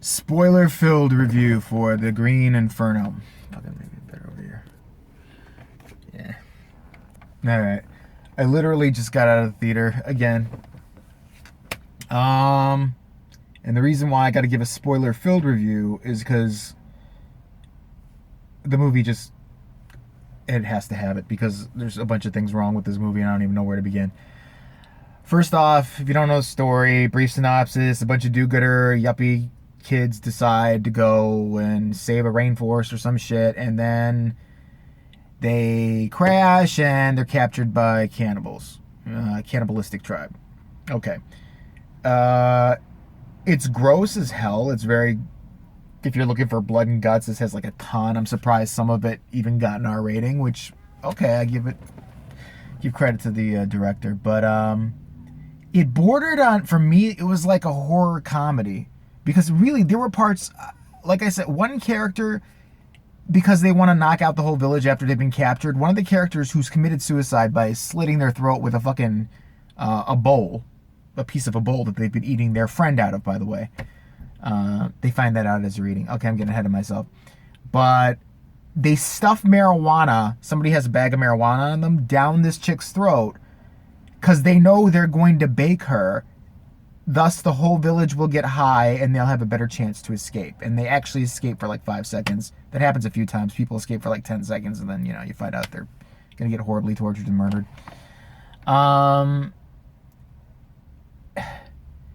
Spoiler-filled review for The Green Inferno. Fucking make it better over here. Yeah. Alright. I literally just got out of the theater again. And the reason why I gotta give a spoiler-filled review is because the movie just... It has to have it, because there's a bunch of things wrong with this movie and I don't even know where to begin. First off, if you don't know the story, brief synopsis, a bunch of do-gooder, yuppie kids decide to go and save a rainforest or some shit, and then they crash and they're captured by cannibals. Cannibalistic tribe. Okay. It's gross as hell. It's very... If you're looking for blood and guts, this has like a ton. I'm surprised some of it even got an R rating, which, okay, I give credit to the director. But it bordered on, for me, it was like a horror comedy. Because really, there were parts, like I said, one character, because they want to knock out the whole village after they've been captured, one of the characters who's committed suicide by slitting their throat with a fucking, a bowl, a piece of a bowl that they've been eating their friend out of, by the way. They find that out as they're eating. Okay, I'm getting ahead of myself. But they stuff marijuana, somebody has a bag of marijuana on them, down this chick's throat, because they know they're going to bake her. Thus, the whole village will get high and they'll have a better chance to escape. And they actually escape for like 5 seconds. That happens a few times. People escape for like 10 seconds and then, you find out they're going to get horribly tortured and murdered.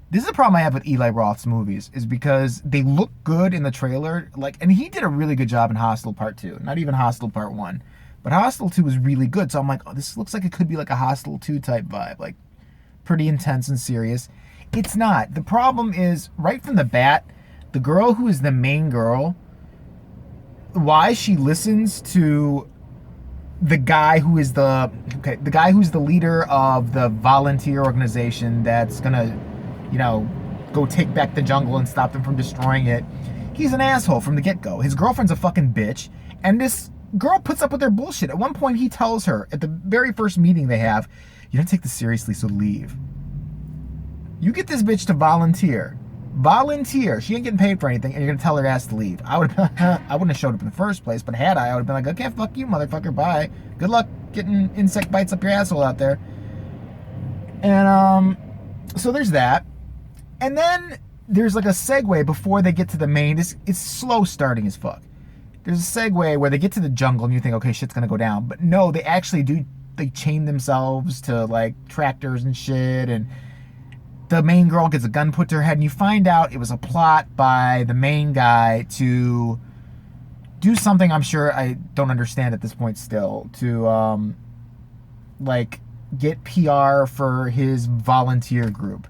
This is the problem I have with Eli Roth's movies, is because they look good in the trailer. And he did a really good job in Hostel Part 2. Not even Hostel Part 1. But Hostel 2 was really good. So I'm like, oh, this looks like it could be like a Hostel 2 type vibe. Like, pretty intense and serious. It's not. The problem is, right from the bat, the girl who is the main girl, why she listens to the guy who is the guy who's the leader of the volunteer organization that's gonna, go take back the jungle and stop them from destroying it. He's an asshole from the get-go. His girlfriend's a fucking bitch, and this girl puts up with their bullshit. At one point, he tells her, at the very first meeting they have, you don't take this seriously, so leave. You get this bitch to volunteer. Volunteer. She ain't getting paid for anything, and you're gonna tell her ass to leave. I wouldn't have showed up in the first place, but had I would have been like, okay, fuck you, motherfucker, bye. Good luck getting insect bites up your asshole out there. And so there's that. And then there's like a segue before they get to the main. It's slow starting as fuck. There's a segue where they get to the jungle and you think, okay, shit's gonna go down. But no, they actually do. They chain themselves to like tractors and shit, and the main girl gets a gun put to her head, and you find out it was a plot by the main guy to do something I'm sure I don't understand at this point still, to get PR for his volunteer group,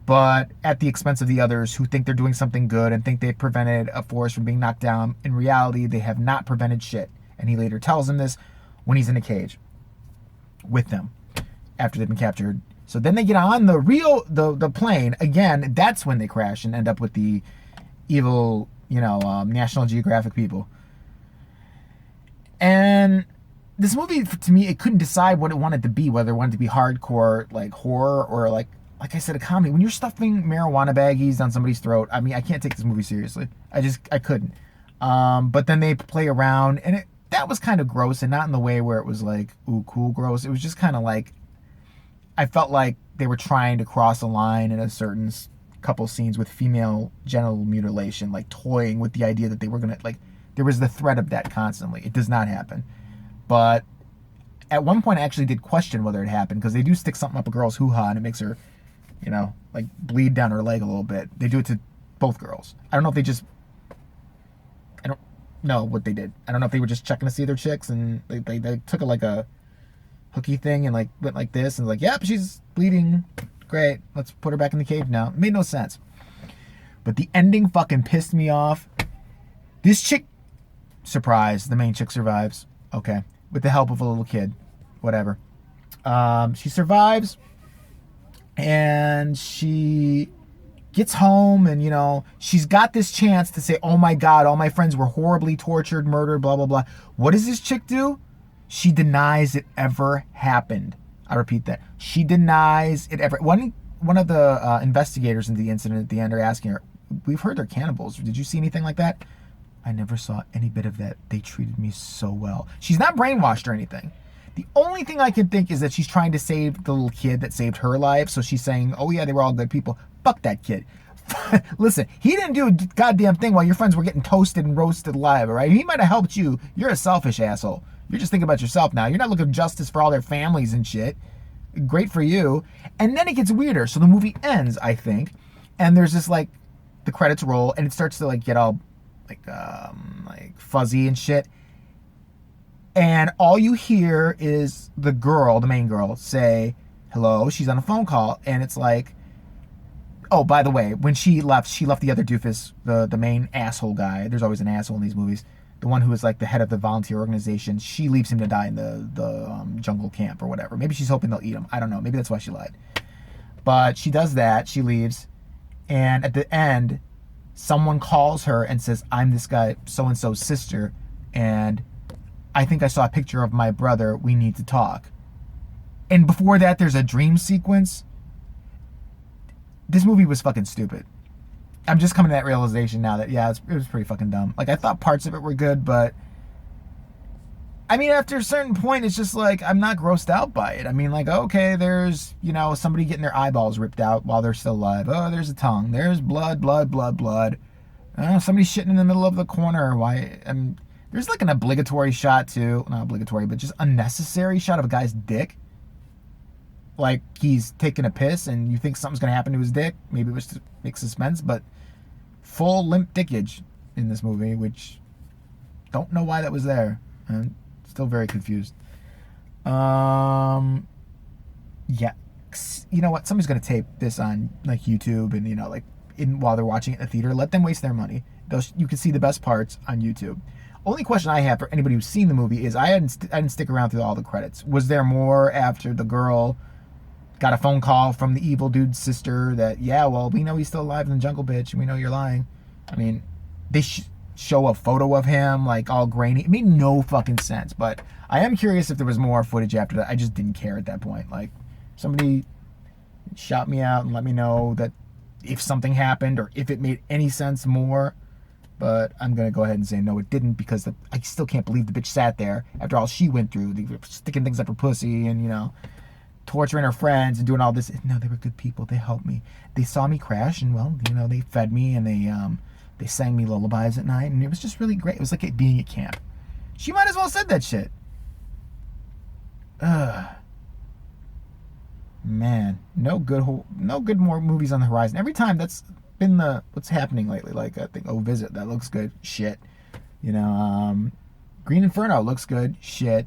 but at the expense of the others who think they're doing something good and think they've prevented a forest from being knocked down. In reality, they have not prevented shit. And he later tells them this when he's in a cage with them after they've been captured. So then they get on the plane. Again, that's when they crash and end up with the evil, National Geographic people. And this movie, to me, it couldn't decide what it wanted to be, whether it wanted to be hardcore, like horror, or like I said, a comedy. When you're stuffing marijuana baggies down somebody's throat, I mean, I can't take this movie seriously. I couldn't. But then they play around, and that was kind of gross, and not in the way where it was like, ooh, cool gross. It was just kind of like, I felt like they were trying to cross a line in a certain couple scenes with female genital mutilation, like toying with the idea that they were going to, there was the threat of that constantly. It does not happen. But at one point I actually did question whether it happened, because they do stick something up a girl's hoo-ha and it makes her, bleed down her leg a little bit. They do it to both girls. I don't know if I don't know what they did. I don't know if they were just checking to see their chicks and they took a hooky thing and went like this and yep, she's bleeding, great, let's put her back in the cave now. It made no sense. But the ending fucking pissed me off. This chick, surprise, the main chick survives, okay, with the help of a little kid, whatever. She survives, and she gets home, and she's got this chance to say, oh my god, all my friends were horribly tortured, murdered, blah blah blah. What does this chick do? She denies it ever happened. I repeat that. She denies it ever. One of the investigators in the incident at the end are asking her, we've heard they're cannibals. Did you see anything like that? I never saw any bit of that. They treated me so well. She's not brainwashed or anything. The only thing I can think is that she's trying to save the little kid that saved her life. So she's saying, oh yeah, they were all good people. Fuck that kid. Listen, he didn't do a goddamn thing while your friends were getting toasted and roasted alive, all right? He might have helped you. You're a selfish asshole. You're just thinking about yourself now. You're not looking for justice for all their families and shit. Great for you. And then it gets weirder. So the movie ends, I think, and there's this, like, the credits roll, and it starts to, like, get all, like fuzzy and shit. And all you hear is the girl, the main girl, say, hello, she's on a phone call, and it's like, oh, by the way, when she left the other doofus, the main asshole guy. There's always an asshole in these movies. The one who is like the head of the volunteer organization. She leaves him to die in the jungle camp or whatever. Maybe she's hoping they'll eat him. I don't know. Maybe that's why she lied. But she does that. She leaves. And at the end, someone calls her and says, I'm this guy, so-and-so's sister. And I think I saw a picture of my brother. We need to talk. And before that, there's a dream sequence. This movie was fucking stupid. I'm just coming to that realization now that, yeah, it was pretty fucking dumb. Like, I thought parts of it were good, but I mean, after a certain point, it's just like, I'm not grossed out by it. I mean, like, okay, there's, you know, somebody getting their eyeballs ripped out while they're still alive. Oh, there's a tongue. There's blood. Oh, somebody's shitting in the middle of the corner. Why? There's like an obligatory shot too. Not obligatory, but just unnecessary shot of a guy's dick. Like he's taking a piss and you think something's gonna happen to his dick. Maybe it was to make suspense, but full limp dickage in this movie, which don't know why that was there. I'm still very confused. Yeah, you know what? Somebody's gonna tape this on like YouTube and, you know, like while they're watching it in the theater. Let them waste their money. You can see the best parts on YouTube. Only question I have for anybody who's seen the movie is I didn't stick around through all the credits. Was there more after the girl got a phone call from the evil dude's sister that, yeah, well, we know he's still alive in the jungle, bitch, and we know you're lying? I mean, they show a photo of him, like, all grainy. It made no fucking sense, but I am curious if there was more footage after that. I just didn't care at that point. Like, somebody shout me out and let me know that if something happened or if it made any sense more. But I'm going to go ahead and say no, it didn't, because I still can't believe the bitch sat there after all she went through. They were sticking things up her pussy and, you know, torturing her friends and doing all this. No, they were good people. They helped me. They saw me crash and, well, you know, they fed me and they sang me lullabies at night, and it was just really great. It was like it being at camp. She might as well have said that shit. Ugh. Man, no good more movies on the horizon. Every time that's been what's happening lately. Like, I think, Visit, that looks good. Shit. You know, Green Inferno looks good. Shit.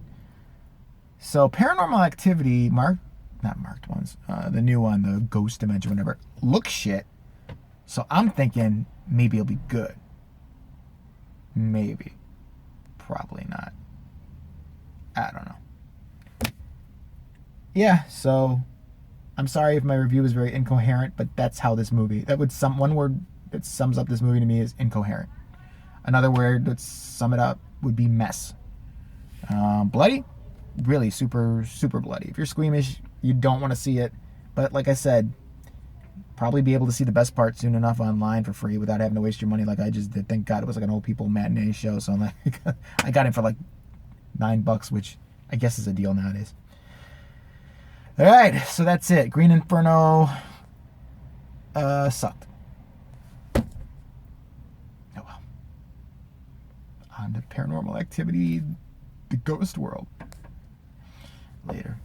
So Paranormal Activity, not marked ones, the new one, the Ghost Dimension, whatever, looks shit. So I'm thinking maybe it'll be good. Maybe. Probably not. I don't know. Yeah, so I'm sorry if my review is very incoherent, but that's how this movie, one word that sums up this movie to me is incoherent. Another word that sum it up would be mess. Bloody? Really super, super bloody. If you're squeamish, you don't want to see it. But like I said, probably be able to see the best part soon enough online for free without having to waste your money like I just did. Thank God it was like an old people matinee show. So I'm like, I got it for like $9, which I guess is a deal nowadays. All right, so that's it. Green Inferno sucked. Oh well. On to Paranormal Activity, the Ghost World. Later.